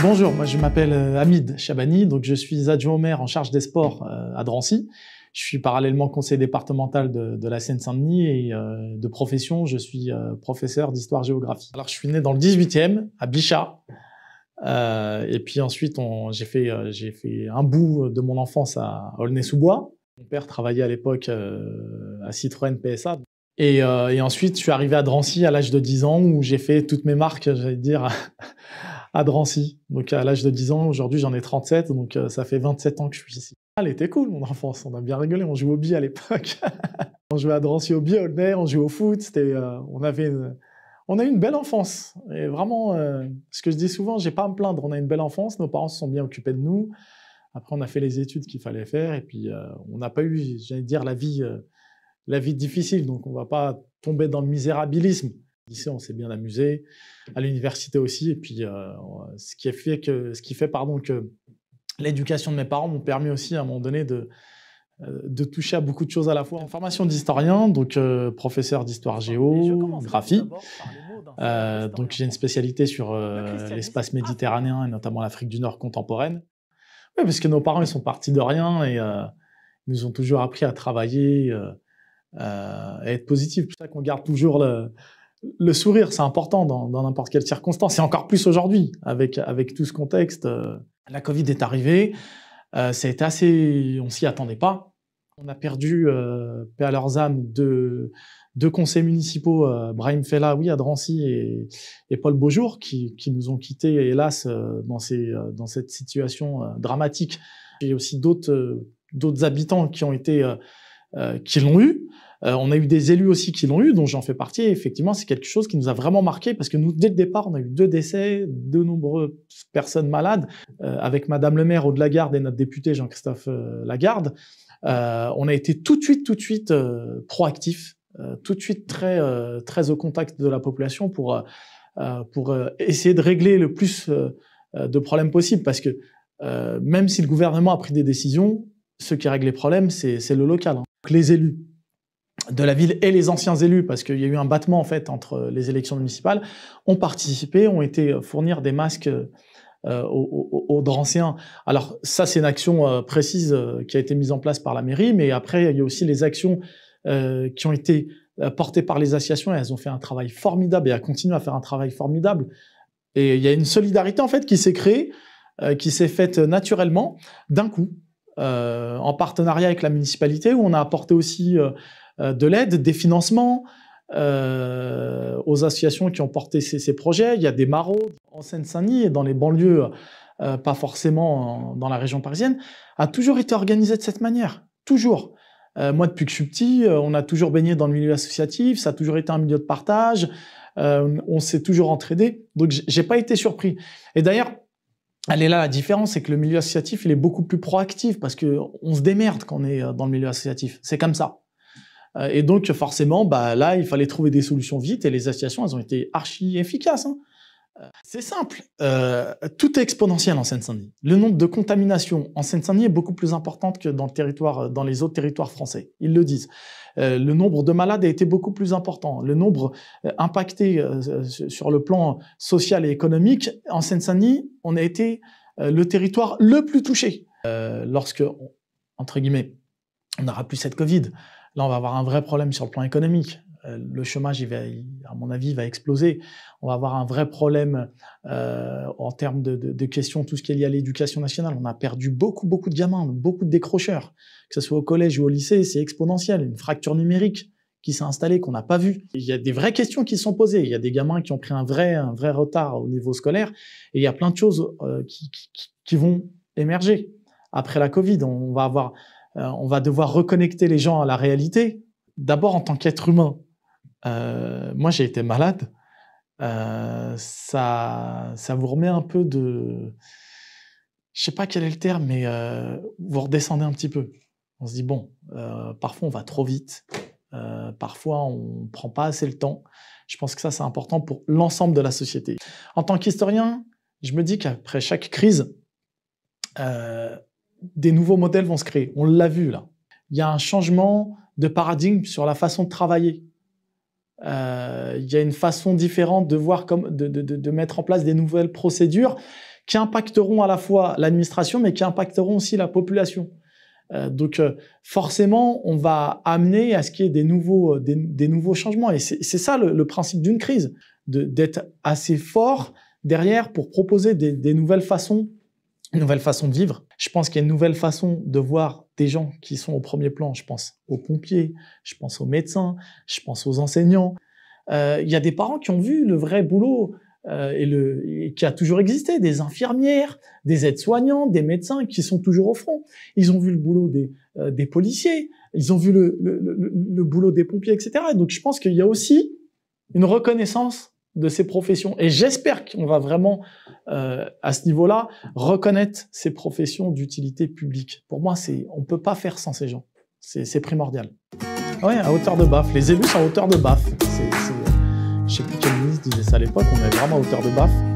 Bonjour, moi je m'appelle Hamid Chabani, donc je suis adjoint au maire en charge des sports à Drancy. Je suis parallèlement conseiller départemental de la Seine-Saint-Denis et de profession, je suis professeur d'histoire-géographie. Alors je suis né dans le 18e, à Bichat, et puis ensuite j'ai fait un bout de mon enfance à Aulnay-sous-Bois. Mon père travaillait à l'époque à Citroën PSA. Et ensuite, je suis arrivé à Drancy à l'âge de 10 ans, où j'ai fait toutes mes marques, j'allais dire, à Drancy. Donc à l'âge de 10 ans, aujourd'hui j'en ai 37, donc ça fait 27 ans que je suis ici. Elle était cool, mon enfance, on a bien rigolé, on jouait au billes à l'époque. On jouait à Drancy au billes, à Aulnay, on jouait au foot, on a eu une belle enfance. Et vraiment, ce que je dis souvent, j'ai pas à me plaindre, on a une belle enfance, nos parents se sont bien occupés de nous. Après, on a fait les études qu'il fallait faire, et puis on n'a pas eu, j'allais dire, la vie difficile, donc on va pas tomber dans le misérabilisme. Au lycée, on s'est bien amusé, à l'université aussi, et puis ce qui fait que l'éducation de mes parents m'ont permis aussi à un moment donné de toucher à beaucoup de choses à la fois. En formation d'historien, donc professeur d'histoire géographie, donc j'ai une spécialité sur l'espace méditerranéen et notamment l'Afrique du Nord contemporaine. Oui, parce que nos parents ils sont partis de rien et ils nous ont toujours appris à travailler, à être positifs. C'est pour ça qu'on garde toujours le sourire, c'est important dans n'importe quelle circonstance, et encore plus aujourd'hui, avec tout ce contexte. La Covid est arrivée, ça a été assez... On s'y attendait pas. On a perdu, paix à leurs âmes, deux conseillers municipaux, Brahim Fella, oui, à Drancy, et Paul Beaujour, qui nous ont quittés, hélas, dans cette situation dramatique. Il y a aussi d'autres habitants qui l'ont eu. On a eu des élus aussi qui l'ont eu, dont j'en fais partie. Et effectivement, c'est quelque chose qui nous a vraiment marqué parce que nous, dès le départ, on a eu 2 décès, de nombreuses personnes malades. Avec Madame le maire Aude-Lagarde et notre député Jean-Christophe Lagarde, on a été tout de suite proactifs, tout de suite très au contact de la population pour essayer de régler le plus de problèmes possible. Parce que même si le gouvernement a pris des décisions, ceux qui règlent les problèmes, c'est le local. Donc les élus de la ville et les anciens élus, parce qu'il y a eu un battement en fait entre les élections municipales, ont participé, ont été fournir des masques aux Dranciens. Alors ça, c'est une action précise qui a été mise en place par la mairie, mais après il y a aussi les actions qui ont été portées par les associations, et elles ont fait un travail formidable et elles continuent à faire un travail formidable. Et il y a une solidarité en fait qui s'est créée, qui s'est faite naturellement d'un coup, en partenariat avec la municipalité, où on a apporté aussi de l'aide, des financements aux associations qui ont porté ces projets. Il y a des maraudes en Seine-Saint-Denis et dans les banlieues, pas forcément dans la région parisienne, a toujours été organisé de cette manière, toujours. Moi, depuis que je suis petit, on a toujours baigné dans le milieu associatif, ça a toujours été un milieu de partage, on s'est toujours entraidé, donc j'ai pas été surpris. Et d'ailleurs, elle est là la différence, c'est que le milieu associatif, il est beaucoup plus proactif parce qu'on se démerde quand on est dans le milieu associatif, c'est comme ça. Et donc, forcément, là, il fallait trouver des solutions vite, et les associations, elles ont été archi efficaces. C'est simple, tout est exponentiel en Seine-Saint-Denis. Le nombre de contaminations en Seine-Saint-Denis est beaucoup plus important que dans les autres territoires français. Ils le disent. Le nombre de malades a été beaucoup plus important. Le nombre impacté sur le plan social et économique, en Seine-Saint-Denis, on a été le territoire le plus touché. Lorsque, entre guillemets, on n'aura plus cette Covid, là, on va avoir un vrai problème sur le plan économique. Le chômage, à mon avis, il va exploser. On va avoir un vrai problème en termes de questions, tout ce qui est lié à l'éducation nationale. On a perdu beaucoup de gamins, beaucoup de décrocheurs. Que ce soit au collège ou au lycée, c'est exponentiel. Une fracture numérique qui s'est installée, qu'on n'a pas vue. Il y a des vraies questions qui se sont posées. Il y a des gamins qui ont pris un vrai retard au niveau scolaire. Et il y a plein de choses qui vont émerger. Après la Covid, on va devoir reconnecter les gens à la réalité. D'abord, en tant qu'être humain, moi j'ai été malade, ça vous remet un peu de... Je sais pas quel est le terme, mais vous redescendez un petit peu. On se dit, bon, parfois on va trop vite, parfois on prend pas assez le temps. Je pense que ça c'est important pour l'ensemble de la société. En tant qu'historien, je me dis qu'après chaque crise, des nouveaux modèles vont se créer. On l'a vu là. Il y a un changement de paradigme sur la façon de travailler. Il y a une façon différente de voir de mettre en place des nouvelles procédures qui impacteront à la fois l'administration, mais qui impacteront aussi la population. Donc forcément, on va amener à ce qu'il y ait des nouveaux changements. Et c'est ça le principe d'une crise, d'être assez fort derrière pour proposer des nouvelles façons, une nouvelle façon de vivre. Je pense qu'il y a une nouvelle façon de voir des gens qui sont au premier plan. Je pense aux pompiers, je pense aux médecins, je pense aux enseignants. Il y a des parents qui ont vu le vrai boulot et qui a toujours existé, des infirmières, des aides-soignants, des médecins qui sont toujours au front. Ils ont vu le boulot des policiers, ils ont vu le boulot des pompiers, etc. Et donc je pense qu'il y a aussi une reconnaissance de ces professions. Et j'espère qu'on va vraiment, à ce niveau-là, reconnaître ces professions d'utilité publique. Pour moi, on ne peut pas faire sans ces gens. C'est primordial. Ouais, à hauteur de baffe. Les élus sont à hauteur de baffe. Je ne sais plus quel ministre disait ça à l'époque, on est vraiment à hauteur de baffe.